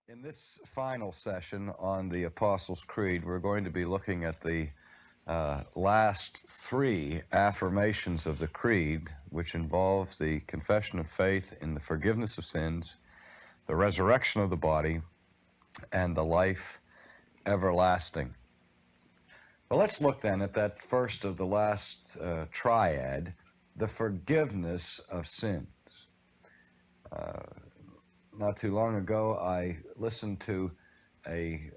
In this final session on the Apostles' Creed, we're going to be looking at the last three affirmations of the Creed, which involve the confession of faith in the forgiveness of sins, the resurrection of the body, and the life everlasting. Well, let's look then at that first of the last triad, the forgiveness of sins. Not too long ago, I listened to a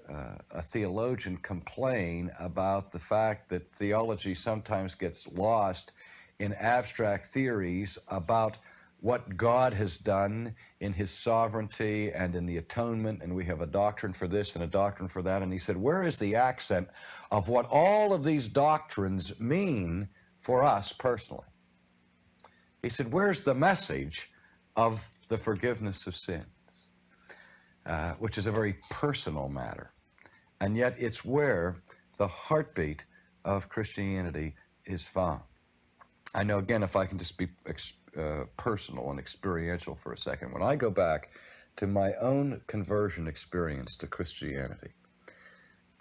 theologian complain about the fact that theology sometimes gets lost in abstract theories about what God has done in His sovereignty and in the atonement, and we have a doctrine for this and a doctrine for that. And he said, where is the accent of what all of these doctrines mean for us personally? He said, where's the message of the forgiveness of sins, which is a very personal matter. And yet it's where the heartbeat of Christianity is found. I know, again, if I can just be personal and experiential for a second, when I go back to my own conversion experience to Christianity,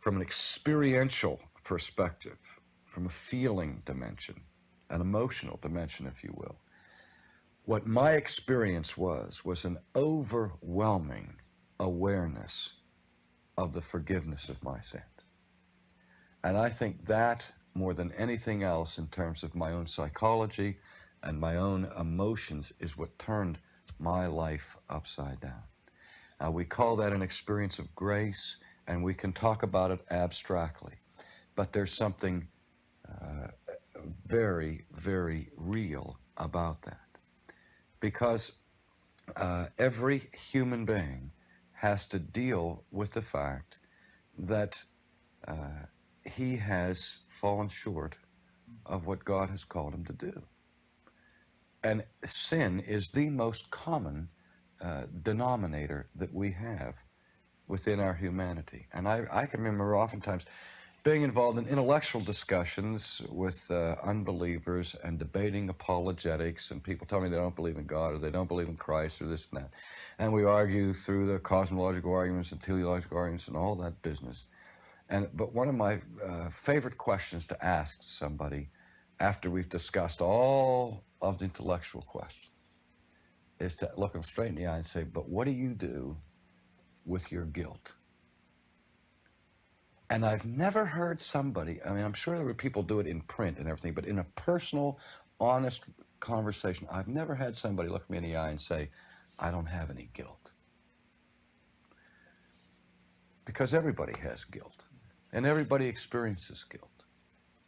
from an experiential perspective, from a feeling dimension, an emotional dimension, if you will, what my experience was an overwhelming awareness of the forgiveness of my sins. And I think that, more than anything else in terms of my own psychology and my own emotions, is what turned my life upside down. We call that an experience of grace, and we can talk about it abstractly. But there's something very, very real about that. Because every human being has to deal with the fact that he has fallen short of what God has called him to do. And sin is the most common denominator that we have within our humanity. And I can remember oftentimes being involved in intellectual discussions with unbelievers and debating apologetics, and people tell me they don't believe in God or they don't believe in Christ or this and that. And we argue through the cosmological arguments and teleological arguments and all that business. But one of my favorite questions to ask somebody after we've discussed all of the intellectual questions is to look them straight in the eye and say, but what do you do with your guilt? And I've never heard somebody, I mean, I'm sure there were people do it in print and everything, but in a personal, honest conversation, I've never had somebody look me in the eye and say, I don't have any guilt. Because everybody has guilt, and everybody experiences guilt.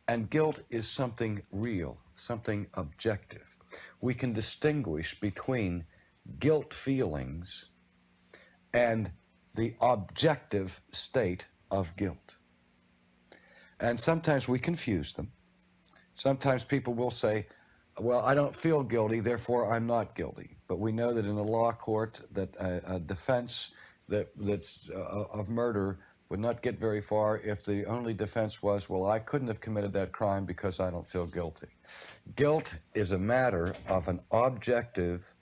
And guilt is something real, something objective. We can distinguish between guilt feelings and the objective state of guilt. And sometimes we confuse them. Sometimes people will say, well, I don't feel guilty, therefore I'm not guilty. But we know that in the law court that a defense that's of murder would not get very far if the only defense was, well, I couldn't have committed that crime because I don't feel guilty. Guilt is a matter of an objective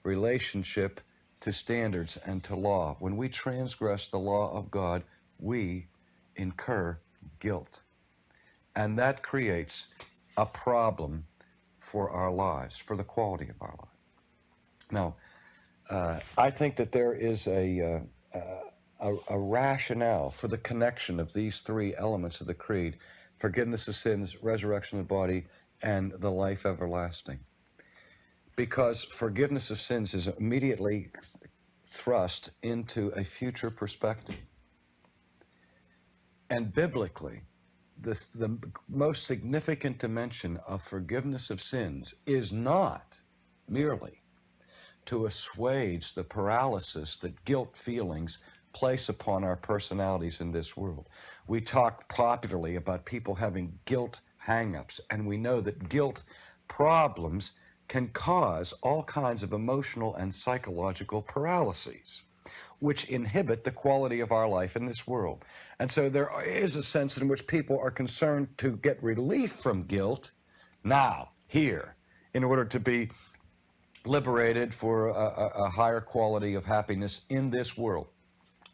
relationship to standards and to law. When we transgress the law of God, we incur guilt. And that creates a problem for our lives, for the quality of our lives. Now, I think that there is a rationale for the connection of these three elements of the Creed: forgiveness of sins, resurrection of the body, and the life everlasting. Because forgiveness of sins is immediately thrust into a future perspective. And biblically, the most significant dimension of forgiveness of sins is not merely to assuage the paralysis that guilt feelings place upon our personalities in this world. We talk popularly about people having guilt hang-ups, and we know that guilt problems can cause all kinds of emotional and psychological paralyses, which inhibit the quality of our life in this world. And so there is a sense in which people are concerned to get relief from guilt now, here, in order to be liberated for a higher quality of happiness in this world.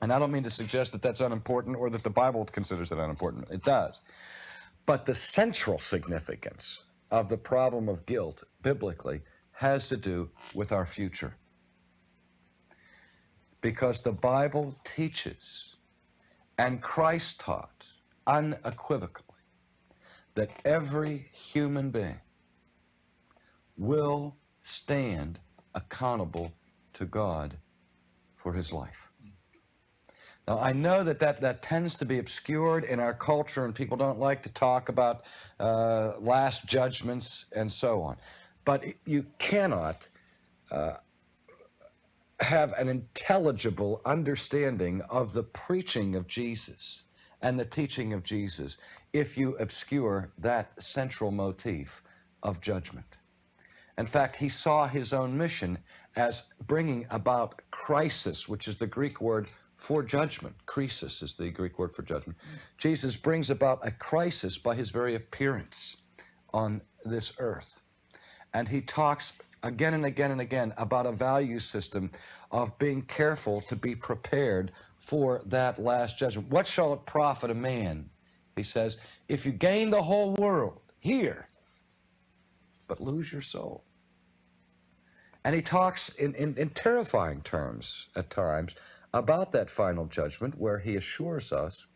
And I don't mean to suggest that that's unimportant or that the Bible considers it unimportant. It does. But the central significance of the problem of guilt, biblically, has to do with our future. Because the Bible teaches, and Christ taught unequivocally, that every human being will stand accountable to God for his life. Now, I know that tends to be obscured in our culture, and people don't like to talk about last judgments and so on. But you cannot have an intelligible understanding of the preaching of Jesus and the teaching of Jesus if you obscure that central motif of judgment. In fact, he saw his own mission as bringing about crisis, which is the Greek word for judgment. Krisis is the Greek word for judgment. Jesus brings about a crisis by his very appearance on this earth. And he talks again and again and again about a value system of being careful to be prepared for that last judgment. What shall it profit a man, he says, if you gain the whole world here, but lose your soul? And he talks in terrifying terms at times about that final judgment, where he assures us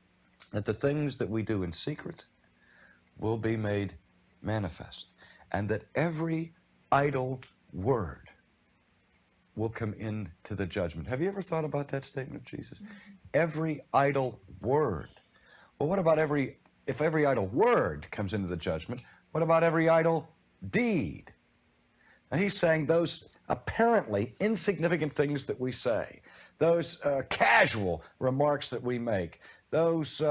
that the things that we do in secret will be made manifest, and that every idle word will come into the judgment. Have you ever thought about that statement of Jesus? Every idle word. Well, what about if every idle word comes into the judgment, what about every idle deed? Now, he's saying those apparently insignificant things that we say, those casual remarks that we make, those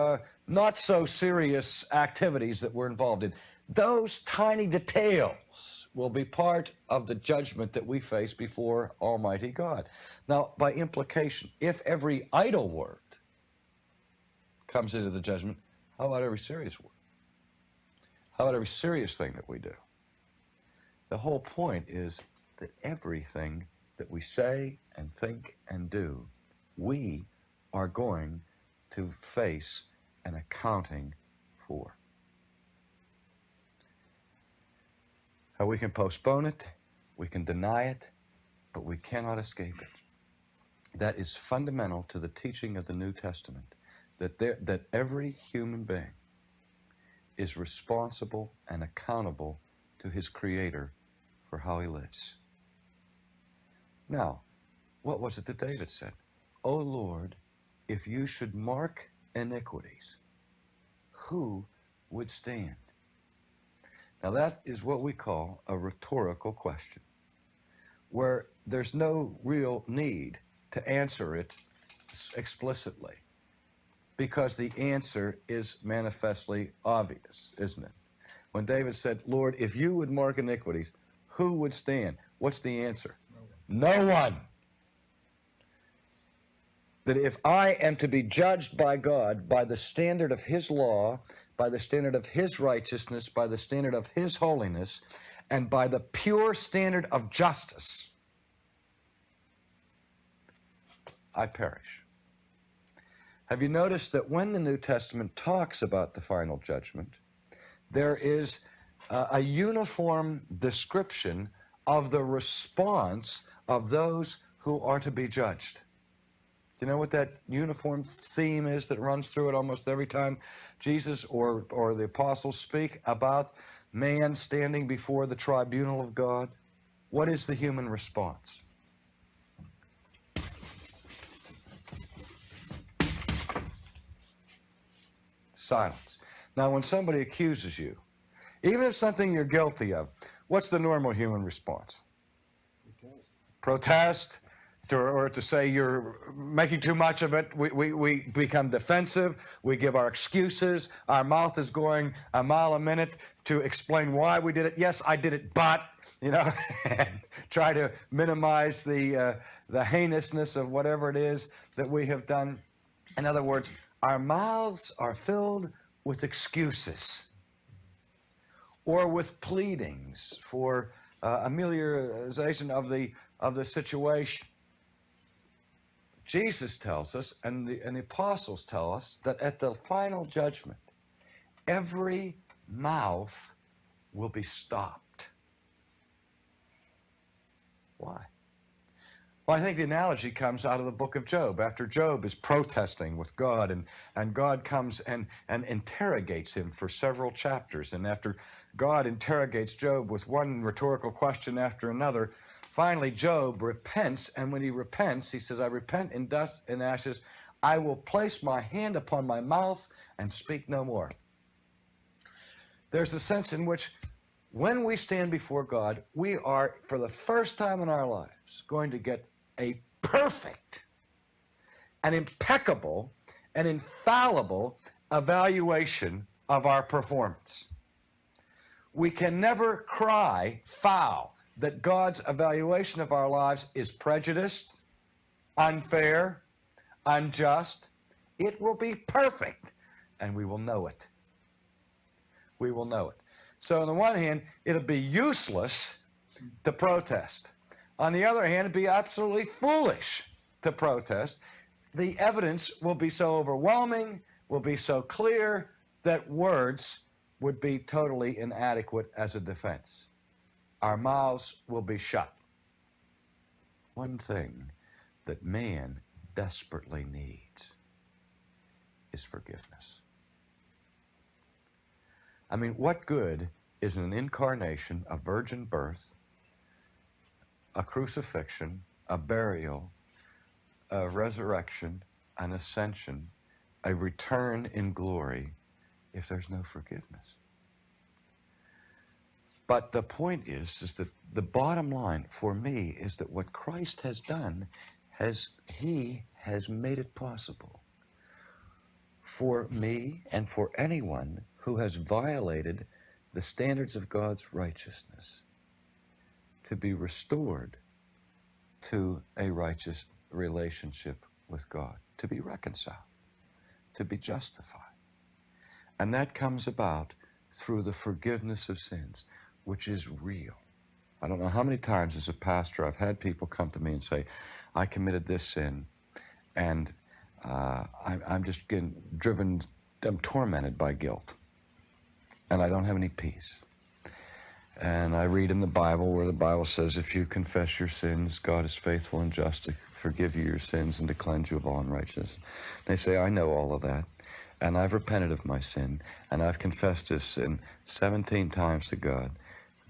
not so serious activities that we're involved in, those tiny details will be part of the judgment that we face before Almighty God. Now, by implication, if every idle word comes into the judgment, how about every serious word? How about every serious thing that we do? The whole point is that everything that we say and think and do, we are going to face an accounting for. Now, we can postpone it, we can deny it, but we cannot escape it. That is fundamental to the teaching of the New Testament, that every human being is responsible and accountable to his Creator for how he lives. Now, what was it that David said? O Lord, if you should mark iniquities, who would stand? Now, that is what we call a rhetorical question, where there's no real need to answer it explicitly, because the answer is manifestly obvious, isn't it? When David said, Lord, if you would mark iniquities, who would stand? What's the answer? No one. That if I am to be judged by God by the standard of his law, by the standard of his righteousness, by the standard of his holiness, and by the pure standard of justice, I perish. Have you noticed that when the New Testament talks about the final judgment, there is a uniform description of the response of those who are to be judged? Do you know what that uniform theme is that runs through it almost every time Jesus or the apostles speak about man standing before the tribunal of God? What is the human response? Silence. Now, when somebody accuses you, even if something you're guilty of, what's the normal human response? Protest. Or to say you're making too much of it. We become defensive. We give our excuses. Our mouth is going a mile a minute to explain why we did it. Yes, I did it, but, and try to minimize the heinousness of whatever it is that we have done. In other words, our mouths are filled with excuses or with pleadings for amelioration of the situation. Jesus tells us, and the apostles tell us, that at the final judgment, every mouth will be stopped. Why? Well, I think the analogy comes out of the book of Job. After Job is protesting with God, and God comes and interrogates him for several chapters. And after God interrogates Job with one rhetorical question after another, finally Job repents. And when he repents, he says, I repent in dust and ashes. I will place my hand upon my mouth and speak no more. There's a sense in which when we stand before God, we are, for the first time in our lives, going to get a perfect and impeccable and infallible evaluation of our performance. We can never cry foul that God's evaluation of our lives is prejudiced, unfair, unjust. It will be perfect, and we will know it. We will know it. So on the one hand, it'll be useless to protest. On the other hand, it'd be absolutely foolish to protest. The evidence will be so overwhelming, will be so clear, that words would be totally inadequate as a defense. Our mouths will be shut. One thing that man desperately needs is forgiveness. I mean, what good is an incarnation, a virgin birth, a crucifixion, a burial, a resurrection, an ascension, a return in glory, if there's no forgiveness? But the point is that the bottom line for me is that what Christ has done, he has made it possible for me and for anyone who has violated the standards of God's righteousness to be restored to a righteous relationship with God, to be reconciled, to be justified. And that comes about through the forgiveness of sins, which is real. I don't know how many times as a pastor I've had people come to me and say, I committed this sin, and I'm just getting driven, I'm tormented by guilt, and I don't have any peace. And I read in the Bible where the Bible says, if you confess your sins, God is faithful and just to forgive you your sins and to cleanse you of all unrighteousness. They say, I know all of that, and I've repented of my sin, and I've confessed this sin 17 times to God,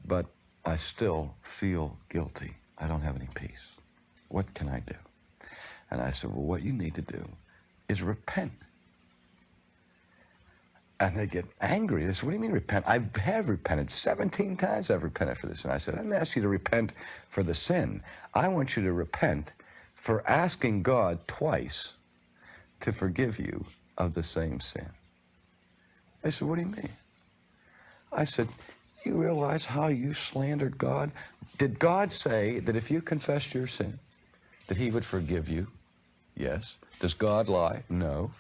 but I still feel guilty. I don't have any peace. What can I do? And I said, well, what you need to do is repent. And they get angry. They say, what do you mean repent? I have repented 17 times. I've repented for this. And I said, I didn't ask you to repent for the sin. I want you to repent for asking God twice to forgive you of the same sin. They said, what do you mean? I said, you realize how you slandered God? Did God say that if you confessed your sin, that he would forgive you? Yes. Does God lie? No.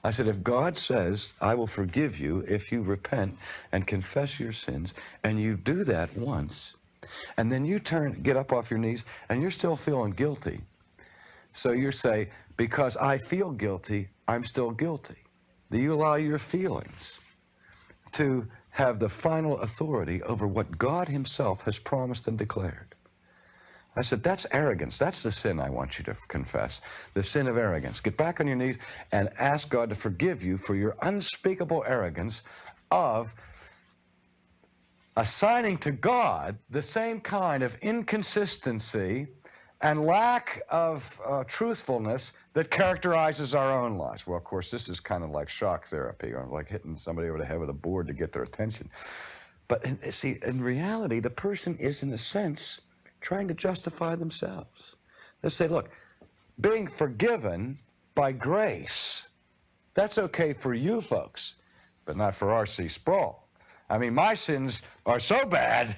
I said, if God says, I will forgive you if you repent and confess your sins, and you do that once, and then you get up off your knees, and you're still feeling guilty. So you say, because I feel guilty, I'm still guilty. Do you allow your feelings to have the final authority over what God himself has promised and declared? I said, that's arrogance. That's the sin I want you to confess, the sin of arrogance. Get back on your knees and ask God to forgive you for your unspeakable arrogance of assigning to God the same kind of inconsistency and lack of truthfulness that characterizes our own lives. Well, of course, this is kind of like shock therapy, or like hitting somebody over the head with a board to get their attention. But see, in reality, the person is, in a sense, trying to justify themselves. They say, look, being forgiven by grace, that's okay for you folks, but not for R.C. Sproul. I mean, my sins are so bad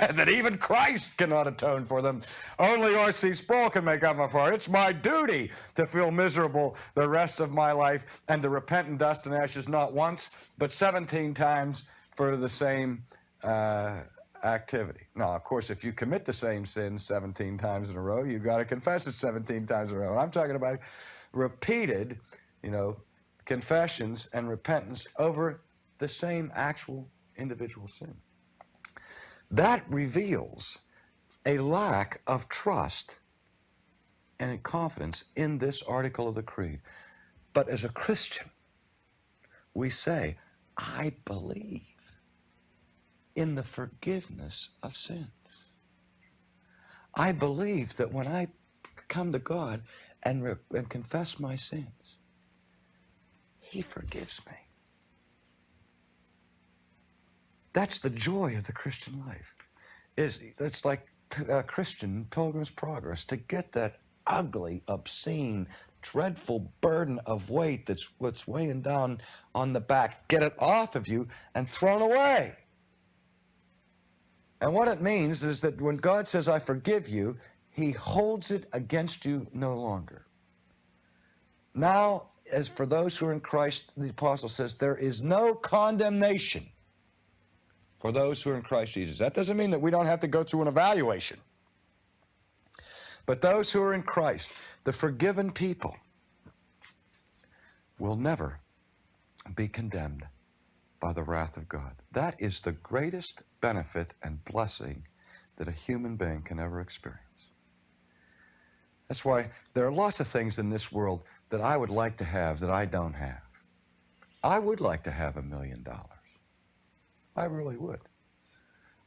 that even Christ cannot atone for them. Only R.C. Sproul can make up for it. It's my duty to feel miserable the rest of my life and to repent in dust and ashes not once, but 17 times for the same activity. Now, of course, if you commit the same sin 17 times in a row, you've got to confess it 17 times in a row. And I'm talking about repeated, confessions and repentance over the same actual individual sin. That reveals a lack of trust and confidence in this article of the Creed. But as a Christian, we say, I believe in the forgiveness of sins. I believe that when I come to God and confess my sins, He forgives me. That's the joy of the Christian life. It's like Christian Pilgrim's Progress, to get that ugly, obscene, dreadful burden of weight that's what's weighing down on the back, get it off of you and thrown away. And what it means is that when God says, I forgive you, He holds it against you no longer. Now, as for those who are in Christ, the apostle says, there is no condemnation for those who are in Christ Jesus. That doesn't mean that we don't have to go through an evaluation. But those who are in Christ, the forgiven people, will never be condemned by the wrath of God. That is the greatest benefit and blessing that a human being can ever experience. That's why there are lots of things in this world that I would like to have that I don't have. I would like to have $1 million. I really would.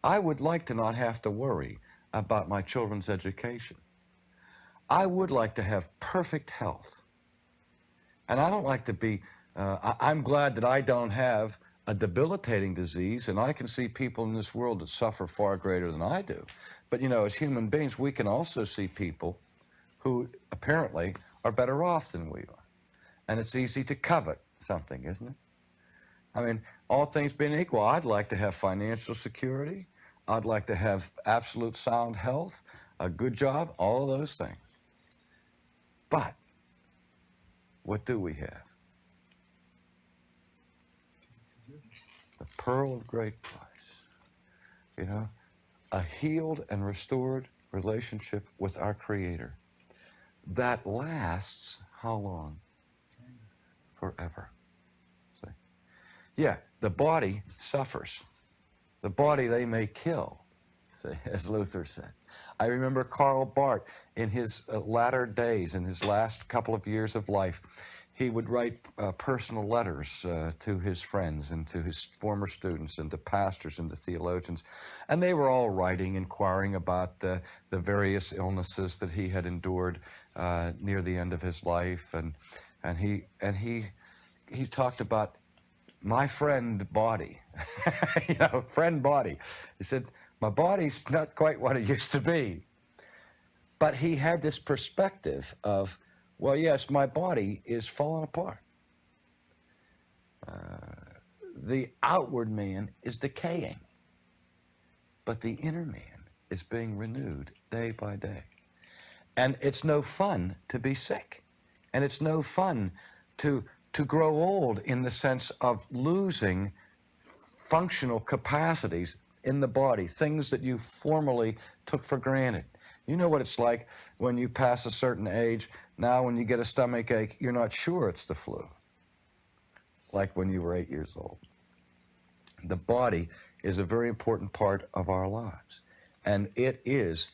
I would like to not have to worry about my children's education. I would like to have perfect health. And I don't like to be, I'm glad that I don't have a debilitating disease, and I can see people in this world that suffer far greater than I do. But, as human beings, we can also see people who apparently are better off than we are. And it's easy to covet something, isn't it? I mean, all things being equal, I'd like to have financial security. I'd like to have absolute sound health, a good job, all of those things. But what do we have? The pearl of great price. A healed and restored relationship with our Creator that lasts how long? Forever. See? Yeah, the body suffers. The body they may kill, see, as Luther said. I remember Karl Barth in his latter days, in his last couple of years of life, he would write personal letters to his friends and to his former students and to pastors and to theologians. And they were all writing, inquiring about the various illnesses that he had endured near the end of his life. And he talked about my friend body, friend body. He said, my body's not quite what it used to be. But he had this perspective of, well, yes, my body is falling apart. The outward man is decaying, but the inner man is being renewed day by day. And it's no fun to be sick. And it's no fun to grow old in the sense of losing functional capacities in the body, things that you formerly took for granted. You know what it's like when you pass a certain age. Now when you get a stomach ache, you're not sure it's the flu, like when you were 8 years old. The body is a very important part of our lives, and it is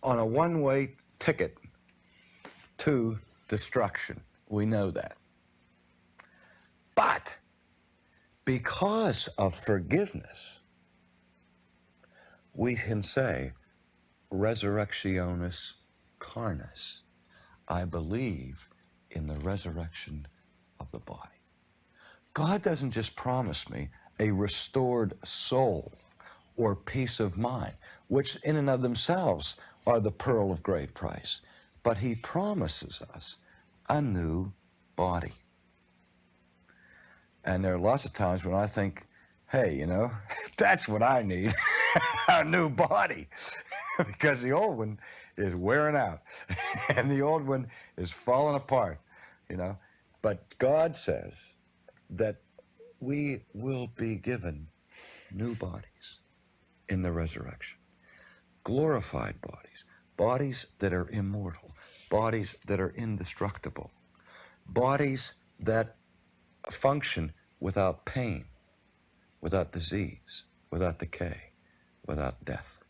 on a one-way ticket to destruction. We know that. But because of forgiveness, we can say, resurrectionis carnis. I believe in the resurrection of the body. God doesn't just promise me a restored soul or peace of mind, which in and of themselves are the pearl of great price, but He promises us a new body. And there are lots of times when I think, hey, that's what I need, a new body. Because the old one is wearing out, and the old one is falling apart, But God says that we will be given new bodies. in the resurrection. Glorified bodies, bodies that are immortal, bodies that are indestructible, bodies that function without pain, without disease, without decay, without death.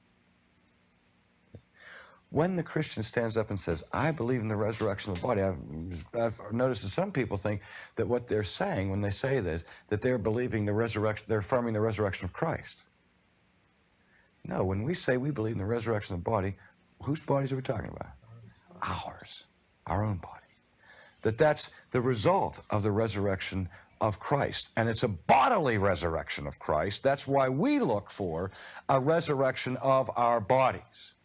When the Christian stands up and says, I believe in the resurrection of the body, I've noticed that some people think that what they're saying when they say this, that they're believing the resurrection, they're affirming the resurrection of Christ. No, when we say we believe in the resurrection of the body, whose bodies are we talking about? Ours, our own body. That's the result of the resurrection of Christ. And it's a bodily resurrection of Christ. That's why we look for a resurrection of our bodies.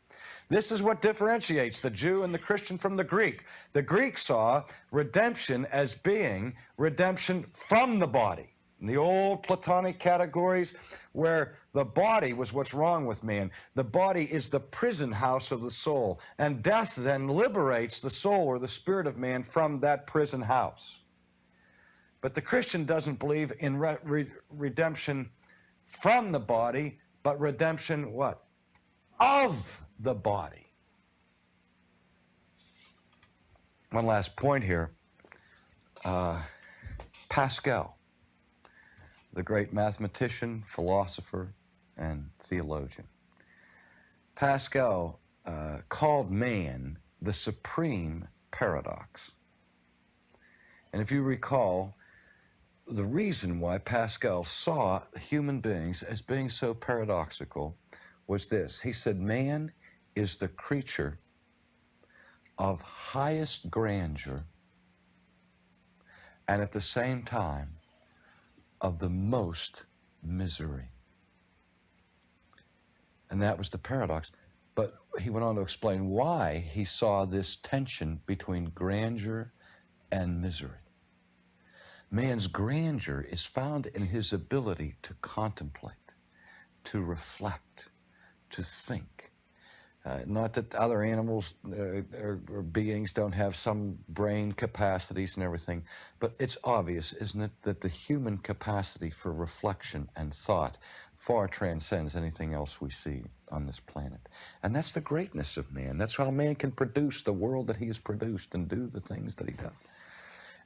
This is what differentiates the Jew and the Christian from the Greek. The Greek saw redemption as being redemption from the body. In the old Platonic categories where the body was what's wrong with man, the body is the prison house of the soul, and death then liberates the soul or the spirit of man from that prison house. But the Christian doesn't believe in redemption from the body, but redemption what? Of the body. One last point here. Pascal, the great mathematician, philosopher, and theologian. Pascal called man the supreme paradox. And if you recall, the reason why Pascal saw human beings as being so paradoxical was this. He said, man is the creature of highest grandeur and at the same time of the most misery. And that was the paradox. But he went on to explain why he saw this tension between grandeur and misery. Man's grandeur is found in his ability to contemplate, to reflect, to think. Not that other animals or beings don't have some brain capacities and everything, but it's obvious, isn't it, that the human capacity for reflection and thought far transcends anything else we see on this planet. And that's the greatness of man. That's how man can produce the world that he has produced and do the things that he does.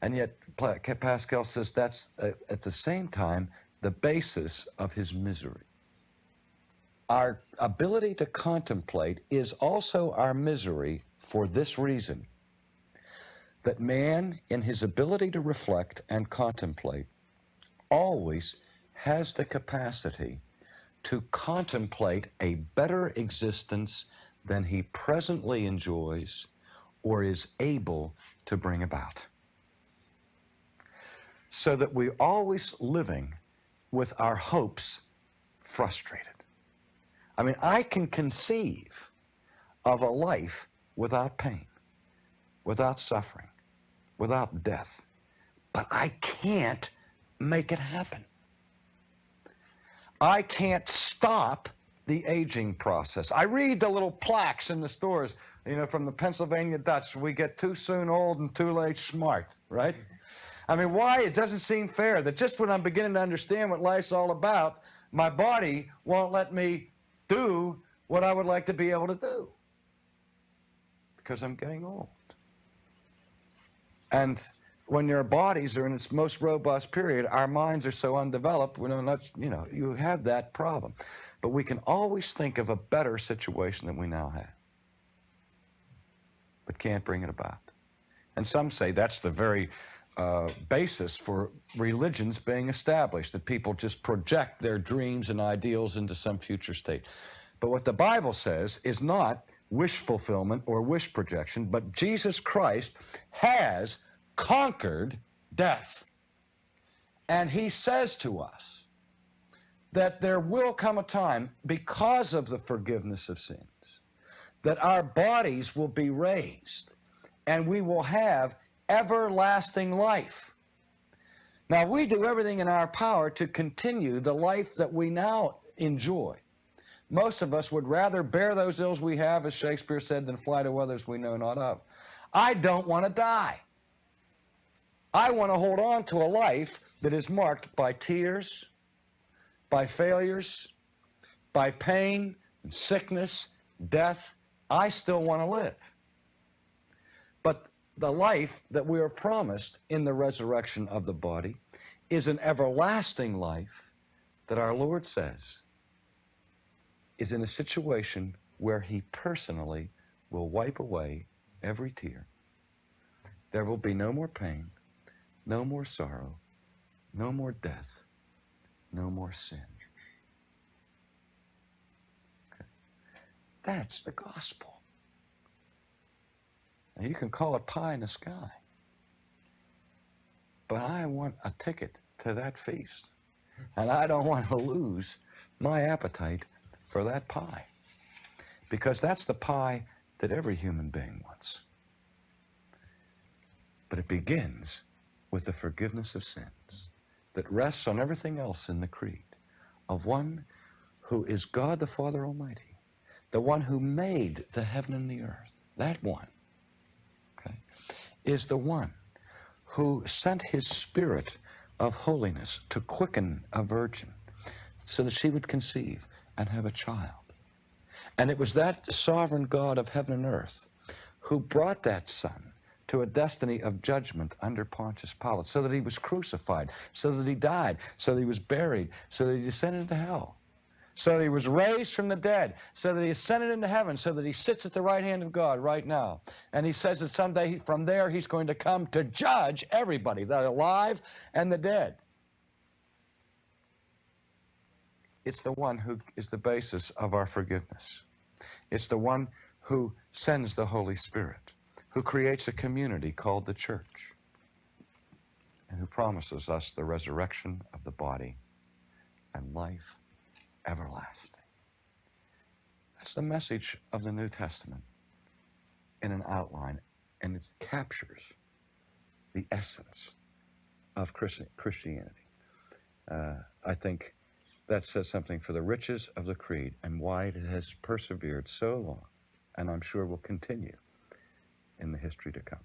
And yet Pascal says that's at the same time the basis of his misery. Our ability to contemplate is also our misery for this reason, that man, in his ability to reflect and contemplate, always has the capacity to contemplate a better existence than he presently enjoys or is able to bring about. So that we're always living with our hopes frustrated. I mean, I can conceive of a life without pain, without suffering, without death, but I can't make it happen. I can't stop the aging process. I read the little plaques in the stores, you know, from the Pennsylvania Dutch, we get too soon old and too late smart, right? I mean, why? It doesn't seem fair that just when I'm beginning to understand what life's all about, my body won't let me do what I would like to be able to do because I'm getting old. And when your bodies are in its most robust period, our minds are so undeveloped, you have that problem. But we can always think of a better situation than we now have, but can't bring it about. And some say that's the very basis for religions being established, that people just project their dreams and ideals into some future state. But what the Bible says is not wish fulfillment or wish projection, but Jesus Christ has conquered death. And he says to us that there will come a time, because of the forgiveness of sins, that our bodies will be raised and we will have everlasting life. Now, we do everything in our power to continue the life that we now enjoy. Most of us would rather bear those ills we have, as Shakespeare said, than fly to others we know not of. I don't want to die. I want to hold on to a life that is marked by tears, by failures, by pain and sickness, death, I still want to live. But the life that we are promised in the resurrection of the body is an everlasting life that our Lord says is in a situation where He personally will wipe away every tear. There will be no more pain, no more sorrow, no more death, no more sin. Okay. That's the gospel. Now, you can call it pie in the sky, but I want a ticket to that feast, and I don't want to lose my appetite for that pie, because that's the pie that every human being wants. But it begins with the forgiveness of sins that rests on everything else in the creed of one who is God the Father Almighty, the one who made the heaven and the earth. That one, okay, is the one who sent His Spirit of holiness to quicken a virgin so that she would conceive and have a child. And it was that sovereign God of heaven and earth who brought that Son to a destiny of judgment under Pontius Pilate, so that He was crucified, so that He died, so that He was buried, so that He descended into hell, so that He was raised from the dead, so that He ascended into heaven, so that He sits at the right hand of God right now. And He says that someday from there He's going to come to judge everybody, the alive and the dead. It's the one who is the basis of our forgiveness. It's the one who sends the Holy Spirit, who creates a community called the church, and who promises us the resurrection of the body and life everlasting. That's the message of the New Testament in an outline, and it captures the essence of Christianity. I think that says something for the riches of the creed and why it has persevered so long, and I'm sure will continue in the history to come.